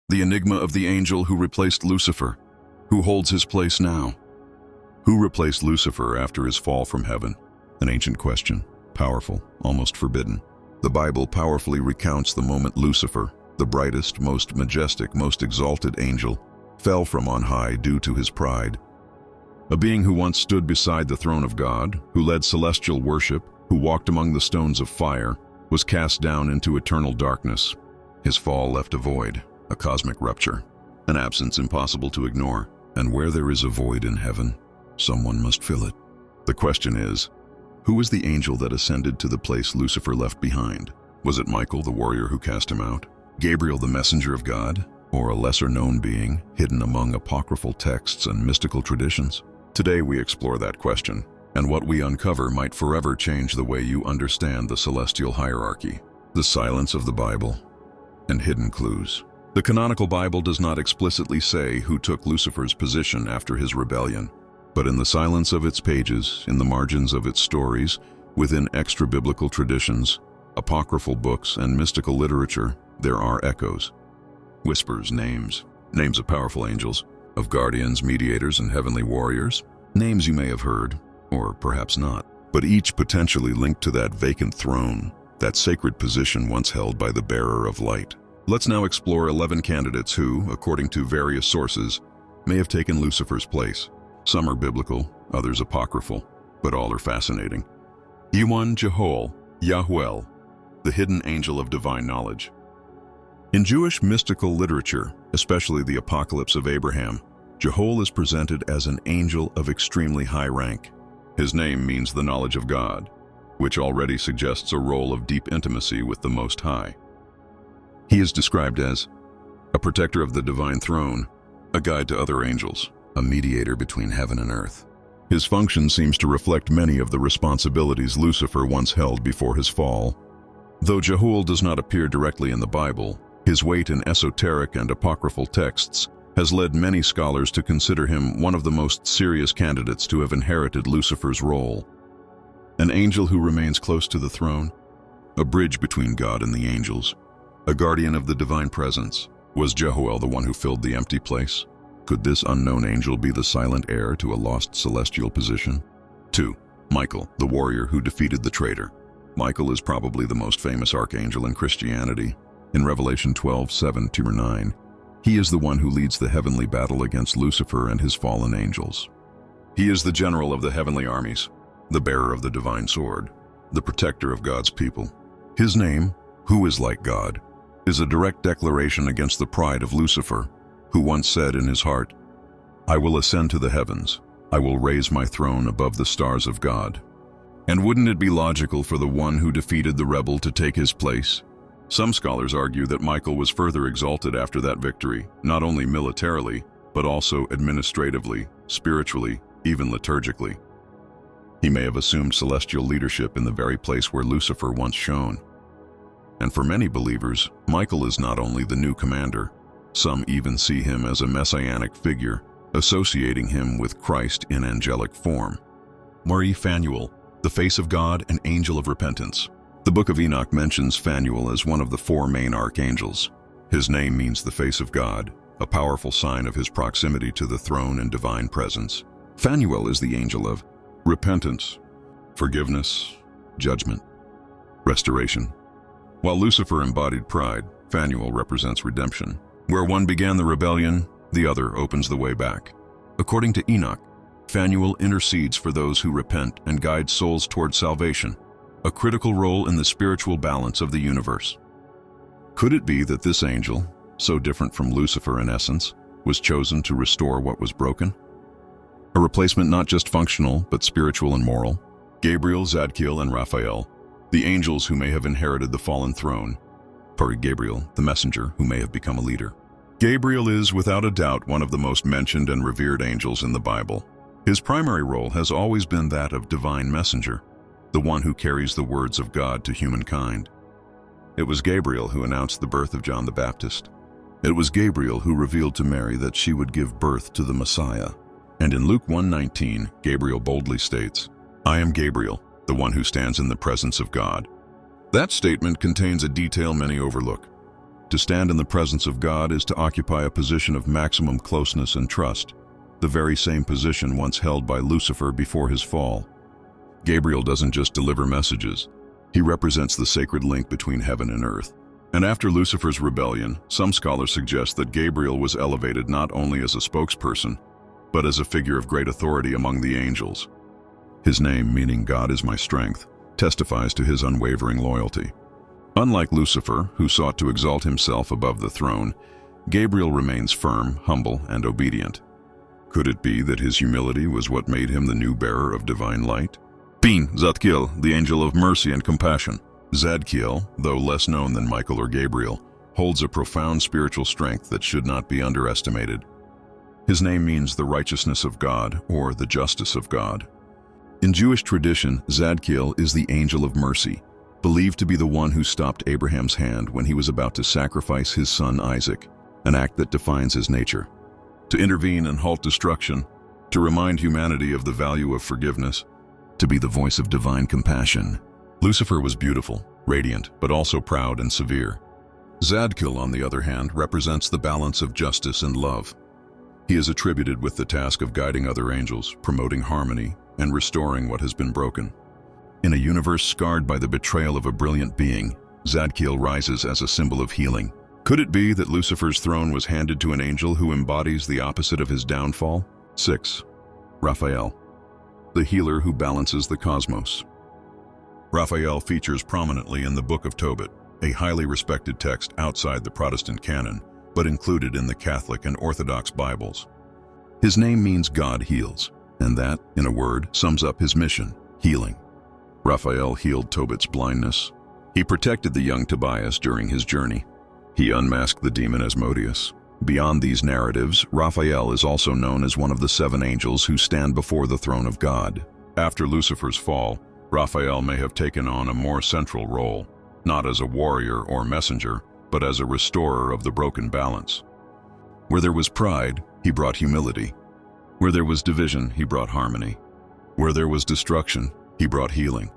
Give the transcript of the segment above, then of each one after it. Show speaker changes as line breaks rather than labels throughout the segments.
The enigma of the angel who replaced Lucifer. Who holds his place now? Who replaced Lucifer after his fall from heaven? An ancient question, powerful, almost forbidden. The Bible powerfully recounts the moment Lucifer, the brightest, most majestic, most exalted angel, fell from on high due to his pride. A being who once stood beside the throne of God, who led celestial worship, who walked among the stones of fire, was cast down into eternal darkness. His fall left a void, a cosmic rupture, an absence impossible to ignore. And where there is a void in heaven, someone must fill it. The question is, who was the angel that ascended to the place Lucifer left behind? Was it Michael, the warrior who cast him out? Gabriel, the messenger of God? Or a lesser-known being hidden among apocryphal texts and mystical traditions? Today we explore that question, and what we uncover might forever change the way you understand the celestial hierarchy, the silence of the Bible, and hidden clues. The canonical Bible does not explicitly say who took Lucifer's position after his rebellion, but in the silence of its pages, in the margins of its stories, within extra-biblical traditions, apocryphal books, and mystical literature, there are echoes, whispers, names of powerful angels, of guardians, mediators, and heavenly warriors, names you may have heard, or perhaps not, but each potentially linked to that vacant throne, that sacred position once held by the bearer of light. Let's now explore 11 candidates who, according to various sources, may have taken Lucifer's place. Some are biblical, others apocryphal, but all are fascinating. 1. Jehoel, the hidden angel of divine knowledge. In Jewish mystical literature, especially the Apocalypse of Abraham, Jehoel is presented as an angel of extremely high rank. His name means the knowledge of God, which already suggests a role of deep intimacy with the Most High. He is described as a protector of the divine throne, a guide to other angels, a mediator between heaven and earth. His function seems to reflect many of the responsibilities Lucifer once held before his fall. Though Jehoel does not appear directly in the Bible, his weight in esoteric and apocryphal texts has led many scholars to consider him one of the most serious candidates to have inherited Lucifer's role. An angel who remains close to the throne, a bridge between God and the angels, a guardian of the divine presence. Was Jehoel the one who filled the empty place? Could this unknown angel be the silent heir to a lost celestial position? 2. Michael, the warrior who defeated the traitor. Michael is probably the most famous archangel in Christianity. In Revelation 12:7-9, he is the one who leads the heavenly battle against Lucifer and his fallen angels. He is the general of the heavenly armies, the bearer of the divine sword, the protector of God's people. His name, who is like God, is a direct declaration against the pride of Lucifer, who once said in his heart, "I will ascend to the heavens, I will raise my throne above the stars of God." And wouldn't it be logical for the one who defeated the rebel to take his place? Some scholars argue that Michael was further exalted after that victory, not only militarily, but also administratively, spiritually, even liturgically. He may have assumed celestial leadership in the very place where Lucifer once shone. And for many believers, Michael is not only the new commander, some even see him as a messianic figure, associating him with Christ in angelic form. Phanuel, the face of God and angel of repentance. The book of Enoch mentions Phanuel as one of the 4 main archangels. His name means the face of God, a powerful sign of his proximity to the throne and divine presence. Phanuel is the angel of repentance, forgiveness, judgment, restoration. While Lucifer embodied pride, Phanuel represents redemption. Where one began the rebellion, the other opens the way back. According to Enoch, Phanuel intercedes for those who repent and guides souls towards salvation, a critical role in the spiritual balance of the universe. Could it be that this angel, so different from Lucifer in essence, was chosen to restore what was broken? A replacement not just functional, but spiritual and moral. Gabriel, Zadkiel, and Raphael, the angels who may have inherited the fallen throne. Gabriel, the messenger who may have become a leader. Gabriel is, without a doubt, one of the most mentioned and revered angels in the Bible. His primary role has always been that of divine messenger, the one who carries the words of God to humankind. It was Gabriel who announced the birth of John the Baptist. It was Gabriel who revealed to Mary that she would give birth to the Messiah. And in Luke 1:19, Gabriel boldly states, "I am Gabriel, the one who stands in the presence of God." That statement contains a detail many overlook. To stand in the presence of God is to occupy a position of maximum closeness and trust, the very same position once held by Lucifer before his fall. Gabriel doesn't just deliver messages. He represents the sacred link between heaven and earth. And after Lucifer's rebellion, some scholars suggest that Gabriel was elevated not only as a spokesperson, but as a figure of great authority among the angels. His name, meaning God is my strength, testifies to his unwavering loyalty. Unlike Lucifer, who sought to exalt himself above the throne, Gabriel remains firm, humble, and obedient. Could it be that his humility was what made him the new bearer of divine light? Zadkiel, the angel of mercy and compassion. Zadkiel, though less known than Michael or Gabriel, holds a profound spiritual strength that should not be underestimated. His name means the righteousness of God, or the justice of God. In Jewish tradition, Zadkiel is the angel of mercy, believed to be the one who stopped Abraham's hand when he was about to sacrifice his son Isaac, an act that defines his nature. To intervene and halt destruction, to remind humanity of the value of forgiveness, to be the voice of divine compassion. Lucifer was beautiful, radiant, but also proud and severe. Zadkiel, on the other hand, represents the balance of justice and love. He is attributed with the task of guiding other angels, promoting harmony, and restoring what has been broken. In a universe scarred by the betrayal of a brilliant being, Zadkiel rises as a symbol of healing. Could it be that Lucifer's throne was handed to an angel who embodies the opposite of his downfall? 6. Raphael, the healer who balances the cosmos. Raphael features prominently in the Book of Tobit, a highly respected text outside the Protestant canon, but included in the Catholic and Orthodox Bibles. His name means God heals, and that, in a word, sums up his mission, healing. Raphael healed Tobit's blindness. He protected the young Tobias during his journey. He unmasked the demon Asmodeus. Beyond these narratives, Raphael is also known as one of the 7 angels who stand before the throne of God. After Lucifer's fall, Raphael may have taken on a more central role, not as a warrior or messenger, but as a restorer of the broken balance. Where there was pride, he brought humility. Where there was division, he brought harmony. Where there was destruction, he brought healing.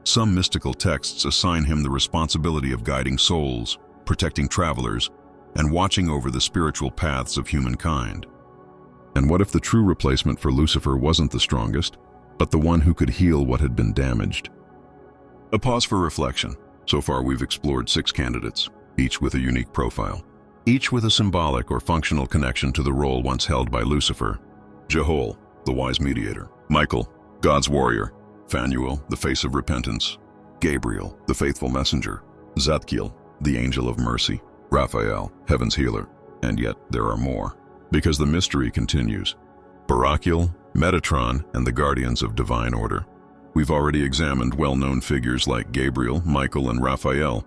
Some mystical texts assign him the responsibility of guiding souls, protecting travelers, and watching over the spiritual paths of humankind. And what if the true replacement for Lucifer wasn't the strongest, but the one who could heal what had been damaged? A pause for reflection. So far we've explored 6 candidates, each with a unique profile, each with a symbolic or functional connection to the role once held by Lucifer. Jehoel, the wise mediator. Michael, God's warrior. Phanuel, the face of repentance. Gabriel, the faithful messenger. Zadkiel, the angel of mercy. Raphael, heaven's healer. And yet there are more, because the mystery continues. Barachiel, Metatron, and the guardians of divine order. We've already examined well-known figures like Gabriel, Michael, and Raphael,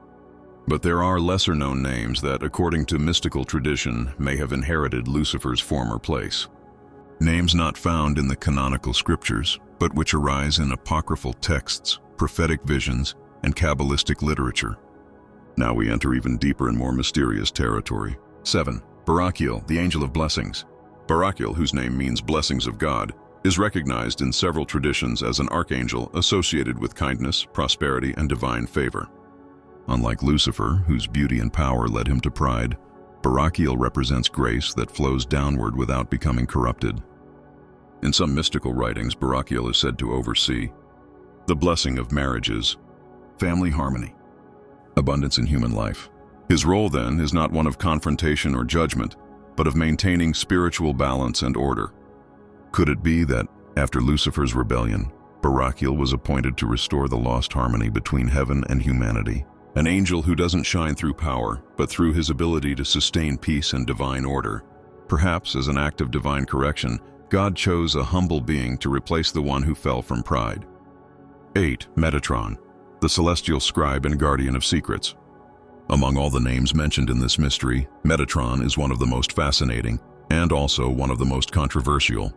but there are lesser-known names that, according to mystical tradition, may have inherited Lucifer's former place. Names not found in the canonical scriptures, but which arise in apocryphal texts, prophetic visions, and Kabbalistic literature. Now we enter even deeper and more mysterious territory. 7. Barachiel, the angel of blessings. Barachiel, whose name means blessings of God, is recognized in several traditions as an archangel associated with kindness, prosperity, and divine favor. Unlike Lucifer, whose beauty and power led him to pride, Barachiel represents grace that flows downward without becoming corrupted. In some mystical writings, Barachiel is said to oversee the blessing of marriages, family harmony, abundance in human life. His role, then, is not one of confrontation or judgment, but of maintaining spiritual balance and order. Could it be that, after Lucifer's rebellion, Barachiel was appointed to restore the lost harmony between heaven and humanity? An angel who doesn't shine through power, but through his ability to sustain peace and divine order. Perhaps as an act of divine correction, God chose a humble being to replace the one who fell from pride. 8. Metatron, the celestial scribe and guardian of secrets. Among all the names mentioned in this mystery, Metatron is one of the most fascinating, and also one of the most controversial.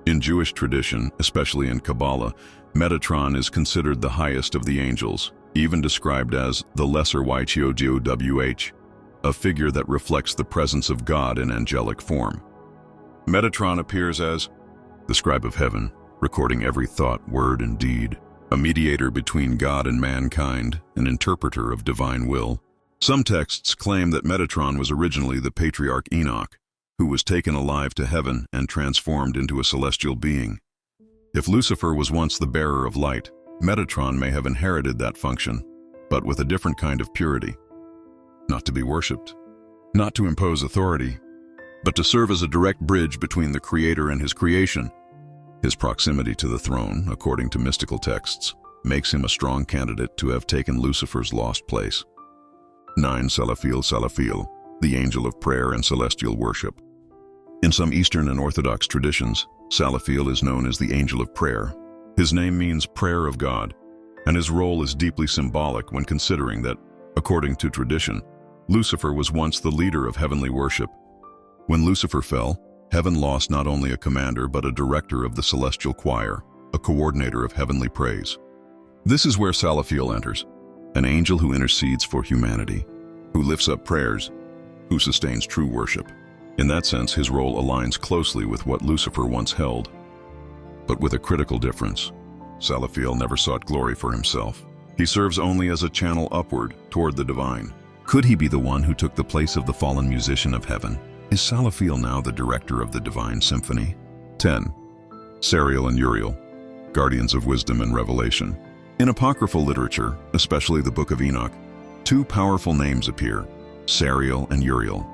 In Jewish tradition, especially in Kabbalah, Metatron is considered the highest of the angels, even described as the lesser Yhwh, a figure that reflects the presence of God in angelic form. Metatron appears as the scribe of heaven, recording every thought, word, and deed, a mediator between God and mankind, an interpreter of divine will. Some texts claim that Metatron was originally the patriarch Enoch, who was taken alive to heaven and transformed into a celestial being. If Lucifer was once the bearer of light, Metatron may have inherited that function, but with a different kind of purity. Not to be worshipped, not to impose authority, but to serve as a direct bridge between the Creator and his creation. His proximity to the throne, according to mystical texts, makes him a strong candidate to have taken Lucifer's lost place. 9. Zadkiel, the angel of prayer and celestial worship. In some Eastern and Orthodox traditions, Zadkiel is known as the angel of prayer. His name means prayer of God, and his role is deeply symbolic when considering that, according to tradition, Lucifer was once the leader of heavenly worship. When Lucifer fell, heaven lost not only a commander but a director of the celestial choir, a coordinator of heavenly praise. This is where Zadkiel enters, an angel who intercedes for humanity, who lifts up prayers, who sustains true worship. In that sense, his role aligns closely with what Lucifer once held. But with a critical difference. Zadkiel never sought glory for himself. He serves only as a channel upward toward the divine. Could he be the one who took the place of the fallen musician of heaven? Is Zadkiel now the director of the divine symphony? 10. Zadkiel and Uriel, guardians of wisdom and revelation. In apocryphal literature, especially the Book of Enoch, two powerful names appear, Zadkiel and Uriel.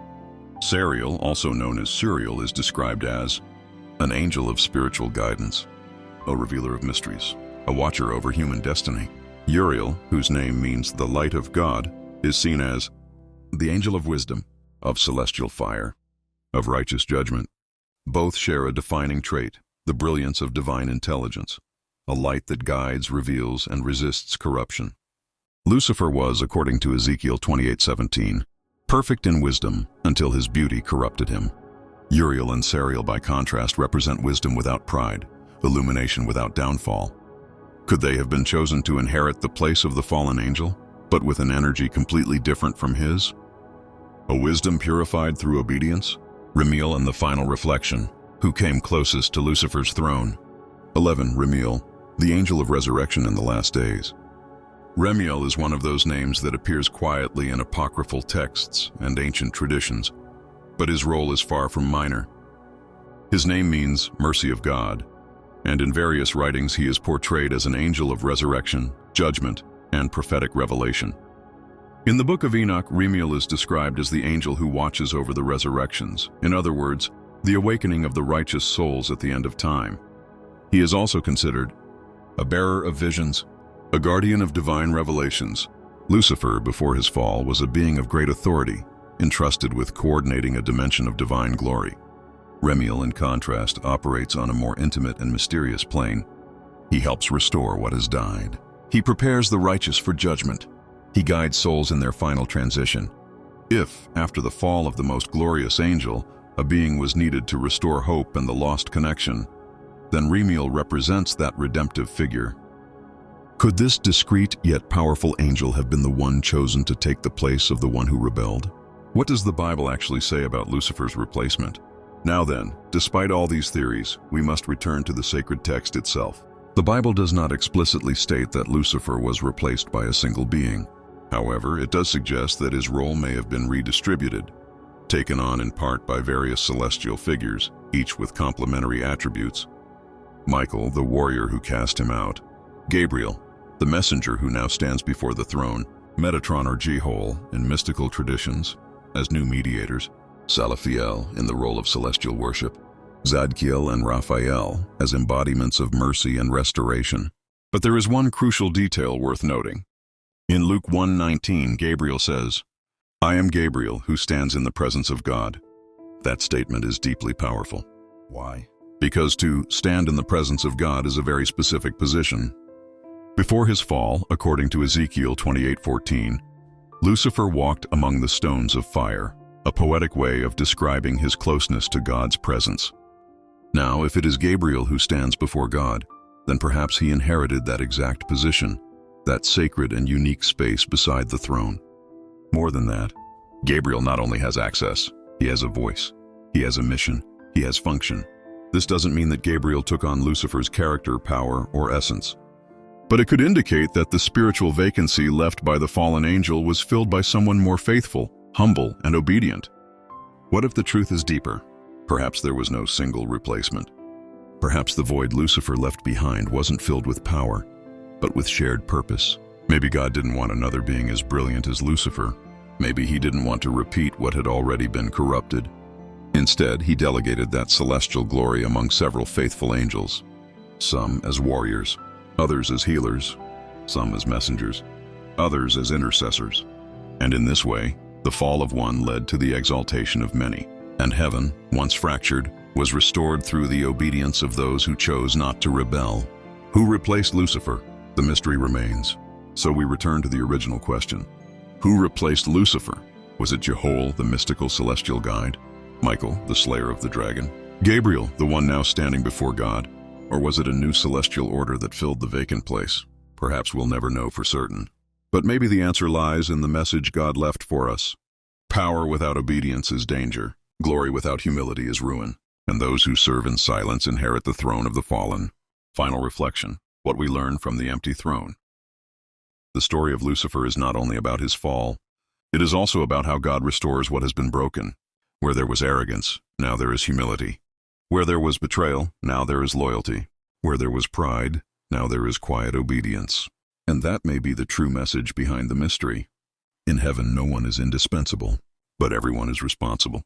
Zadkiel, also known as Suriel, is described as an angel of spiritual guidance, a revealer of mysteries, a watcher over human destiny. Uriel, whose name means the light of God, is seen as the angel of wisdom, of celestial fire, of righteous judgment. Both share a defining trait, the brilliance of divine intelligence, a light that guides, reveals, and resists corruption. Lucifer was, according to Ezekiel 28:17, perfect in wisdom until his beauty corrupted him. Uriel and Zadkiel, by contrast, represent wisdom without pride, illumination without downfall. Could they have been chosen to inherit the place of the fallen angel, but with an energy completely different from his? A wisdom purified through obedience? Raphael and the final reflection, who came closest to Lucifer's throne. 11. Raphael, the angel of resurrection in the last days. Raphael is one of those names that appears quietly in apocryphal texts and ancient traditions, but his role is far from minor. His name means mercy of God, and in various writings he is portrayed as an angel of resurrection, judgment, and prophetic revelation. In the Book of Enoch, Raphael is described as the angel who watches over the resurrections, in other words, the awakening of the righteous souls at the end of time. He is also considered a bearer of visions, a guardian of divine revelations. Lucifer, before his fall, was a being of great authority, entrusted with coordinating a dimension of divine glory. Raphael, in contrast, operates on a more intimate and mysterious plane. He helps restore what has died. He prepares the righteous for judgment. He guides souls in their final transition. If, after the fall of the most glorious angel, a being was needed to restore hope and the lost connection, then Raphael represents that redemptive figure. Could this discreet yet powerful angel have been the one chosen to take the place of the one who rebelled? What does the Bible actually say about Lucifer's replacement? Now then, despite all these theories, we must return to the sacred text itself. The Bible does not explicitly state that Lucifer was replaced by a single being. However, it does suggest that his role may have been redistributed, taken on in part by various celestial figures, each with complementary attributes. Michael, the warrior who cast him out. Gabriel, the messenger who now stands before the throne. Metatron or Jehoel, in mystical traditions, as new mediators. Zadkiel, in the role of celestial worship. Zadkiel and Raphael, as embodiments of mercy and restoration. But there is one crucial detail worth noting. In Luke 1:19, Gabriel says, "I am Gabriel, who stands in the presence of God." That statement is deeply powerful. Why? Because to stand in the presence of God is a very specific position. Before his fall, according to Ezekiel 28:14, Lucifer walked among the stones of fire, a poetic way of describing his closeness to God's presence. Now, if it is Gabriel who stands before God, then perhaps he inherited that exact position, that sacred and unique space beside the throne. More than that, Gabriel not only has access, he has a voice, he has a mission, he has function. This doesn't mean that Gabriel took on Lucifer's character, power, or essence. But it could indicate that the spiritual vacancy left by the fallen angel was filled by someone more faithful, humble, and obedient. What if the truth is deeper? Perhaps there was no single replacement. Perhaps the void Lucifer left behind wasn't filled with power, but with shared purpose. Maybe God didn't want another being as brilliant as Lucifer. Maybe he didn't want to repeat what had already been corrupted. Instead, he delegated that celestial glory among several faithful angels, some as warriors, others as healers, some as messengers, others as intercessors. And in this way, the fall of one led to the exaltation of many, and heaven, once fractured, was restored through the obedience of those who chose not to rebel. Who replaced Lucifer? The mystery remains. So we return to the original question. Who replaced Lucifer? Was it Jehoel, the mystical celestial guide? Michael, the slayer of the dragon? Gabriel, the one now standing before God? Or was it a new celestial order that filled the vacant place? Perhaps we'll never know for certain. But maybe the answer lies in the message God left for us. Power without obedience is danger. Glory without humility is ruin. And those who serve in silence inherit the throne of the fallen. Final reflection. What we learn from the empty throne. The story of Lucifer is not only about his fall, it is also about how God restores what has been broken. Where there was arrogance, now there is humility. Where there was betrayal, now there is loyalty. Where there was pride, now there is quiet obedience. And that may be the true message behind the mystery. In heaven, no one is indispensable, but everyone is responsible.